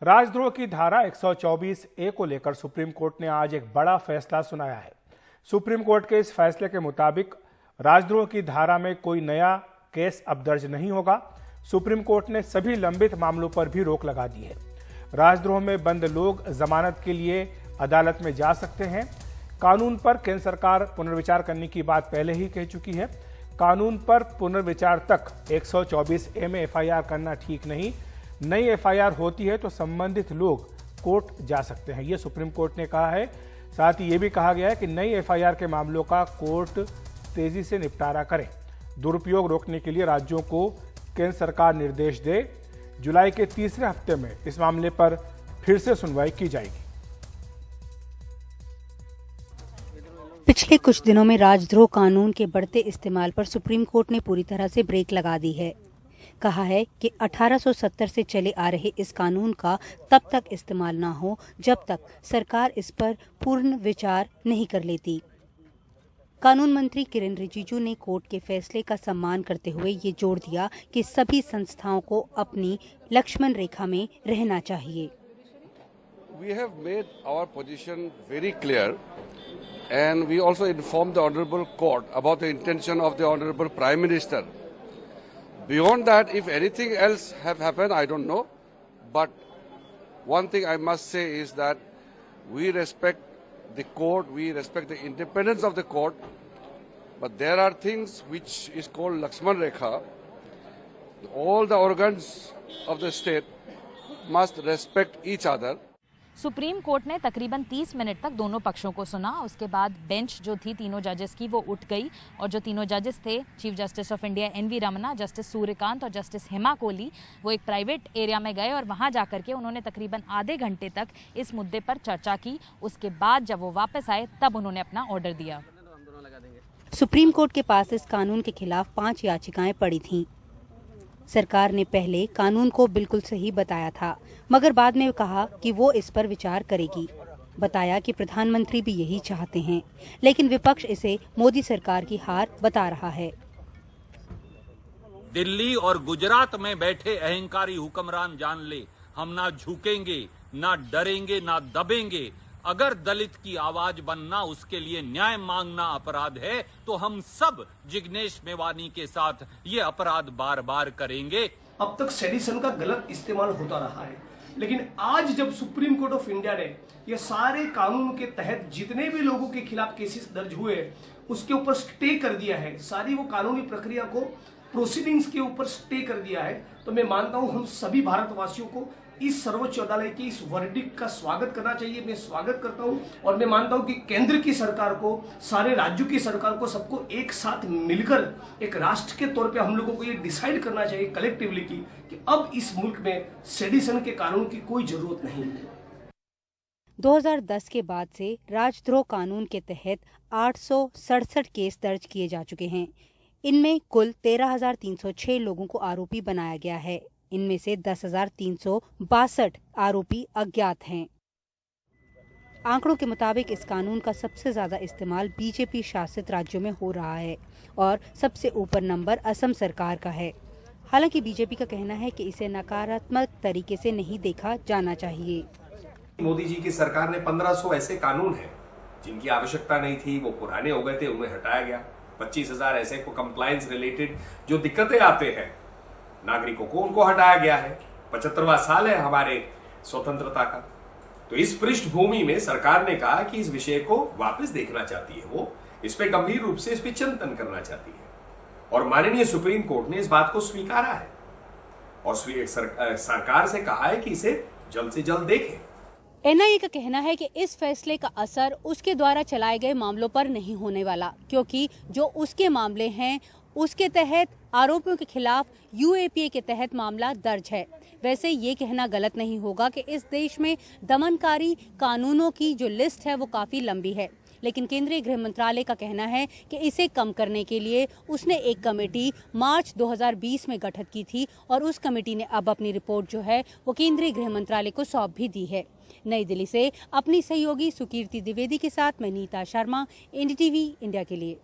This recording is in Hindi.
राजद्रोह की धारा 124 ए को लेकर सुप्रीम कोर्ट ने आज एक बड़ा फैसला सुनाया है। सुप्रीम कोर्ट के इस फैसले के मुताबिक राजद्रोह की धारा में कोई नया केस अब दर्ज नहीं होगा। सुप्रीम कोर्ट ने सभी लंबित मामलों पर भी रोक लगा दी है। राजद्रोह में बंद लोग जमानत के लिए अदालत में जा सकते हैं। कानून पर केंद्र सरकार पुनर्विचार करने की बात पहले ही कह चुकी है। कानून पर पुनर्विचार तक 124 ए में एफआईआर करना ठीक नहीं। नई एफआईआर होती है तो संबंधित लोग कोर्ट जा सकते हैं, यह सुप्रीम कोर्ट ने कहा है। साथ ही यह भी कहा गया है कि नई एफआईआर के मामलों का कोर्ट तेजी से निपटारा करे। दुरुपयोग रोकने के लिए राज्यों को केंद्र सरकार निर्देश दे। जुलाई के तीसरे हफ्ते में इस मामले पर फिर से सुनवाई की जाएगी। पिछले कुछ दिनों में राजद्रोह कानून के बढ़ते इस्तेमाल पर सुप्रीम कोर्ट ने पूरी तरह से ब्रेक लगा दी है। कहा है कि 1870 से चले आ रहे इस कानून का तब तक इस्तेमाल ना हो जब तक सरकार इस पर पूर्ण विचार नहीं कर लेती। कानून मंत्री किरेन रिजिजू ने कोर्ट के फैसले का सम्मान करते हुए ये जोर दिया कि सभी संस्थाओं को अपनी लक्ष्मण रेखा में रहना चाहिए। We have made our position very clear and we also informed the Honorable Court about the intention of the Honorable Prime Minister. Beyond that, if anything else have happened, I don't know. But one thing I must say is that we respect the court, we respect the independence of the court. But there are things which is called Lakshman Rekha. All the organs of the state must respect each other. Supreme court ने तकरीबन 30 मिनट तक दोनों पक्षों को सुना। उसके बाद बेंच जो थी तीनों जजेस की वो उठ गई और जो तीनों जजेस थे chief justice of India N V Ramana, justice Suryakant और जस्टिस हेमा कोहली, वो एक प्राइवेट एरिया में गए और वहां जाकर के उन्होंने तकरीबन आधे घंटे तक इस मुद्दे पर चर्चा की। उसके बाद जब वो वापस आए तब उन्होंने अपना ऑर्डर दिया। सुप्रीम कोर्ट के पास इस कानून के खिलाफ 5 याचिकाएं पड़ी थीं। सरकार ने पहले कानून को बिल्कुल सही बताया था, मगर बाद में कहा कि वो इस पर विचार करेगी। बताया कि प्रधानमंत्री भी यही चाहते हैं, लेकिन विपक्ष इसे मोदी सरकार की हार बता रहा है। दिल्ली और गुजरात में बैठे अहंकारी हुक्मरान जान ले, हम ना झुकेंगे, ना डरेंगे, ना दबेंगे। अगर दलित की आवाज बनना, उसके लिए न्याय मांगना अपराध है, तो हम सब जिग्नेश मेवानी के साथ ये अपराध बार बार करेंगे। अब तक सेडिशन का गलत इस्तेमाल होता रहा है, लेकिन आज जब सुप्रीम कोर्ट ऑफ इंडिया ने ये सारे कानून के तहत जितने भी लोगों के खिलाफ केसेस दर्ज हुए उसके ऊपर स्टे कर दिया है, सारी वो कानूनी प्रक्रिया को प्रोसीडिंग्स के ऊपर स्टे कर दिया है, तो मैं मानता हूं हम सभी भारतवासियों को इस सर्वोच्च अदालत की इस वर्डिक्ट का स्वागत करना चाहिए। मैं स्वागत करता हूं और मैं मानता हूं कि केंद्र की सरकार को, सारे राज्यों की सरकार को, सबको एक साथ मिलकर एक राष्ट्र के तौर पे हम लोगों को ये डिसाइड करना चाहिए कलेक्टिवली कि अब इस मुल्क में सेडिशन के कानून की कोई जरूरत नहीं है। 2010 के बाद से राजद्रोह कानून के तहत 867 केस दर्ज किए जा चुके हैं। इनमें कुल 13,306 लोगों को आरोपी बनाया गया है। इनमें से 10,362 आरोपी अज्ञात हैं। आंकड़ों के मुताबिक इस कानून का सबसे ज्यादा इस्तेमाल बीजेपी शासित राज्यों में हो रहा है और सबसे ऊपर नंबर असम सरकार का है। हालांकि बीजेपी का कहना है कि इसे नकारात्मक तरीके से नहीं देखा जाना चाहिए। मोदी जी की सरकार ने 1500 ऐसे कानून हैं जिनकी आवश्यकता नहीं थी, वो पुराने हो गए थे, उन्हें हटाया गया। 25,000 ऐसे को कंप्लायंस रिलेटेड जो दिक्कतें आते हैं नागरिकों को, उनको हटाया गया है। 75वां साल है हमारे स्वतंत्रता का। तो इस पृष्ठभूमि में सरकार ने कहा कि इस विषय को वापस देखना चाहती है, वो इस पे गंभीर रूप से इस पे चिंतन करना चाहती है और माननीय सुप्रीम कोर्ट ने इस बात को स्वीकारा है और सरकार से कहा है कि इसे जल्द से जल्द देखें। एनआईए का कहना है कि इस फैसले का असर उसके द्वारा चलाए गए मामलों पर नहीं होने वाला, क्योंकि जो उसके मामले हैं उसके तहत आरोपियों के खिलाफ यूएपीए के तहत मामला दर्ज है। वैसे ये कहना गलत नहीं होगा कि इस देश में दमनकारी कानूनों की जो लिस्ट है वो काफी लंबी है, लेकिन केंद्रीय गृह मंत्रालय का कहना है कि इसे कम करने के लिए उसने एक कमेटी मार्च 2020 में गठित की थी और उस कमेटी ने अब अपनी रिपोर्ट जो है वो केंद्रीय गृह मंत्रालय को सौंप भी दी है। नई दिल्ली से अपनी सहयोगी सुकीर्ति द्विवेदी के साथ मैं नीता शर्मा, एनडीटीवी इंडिया के लिए।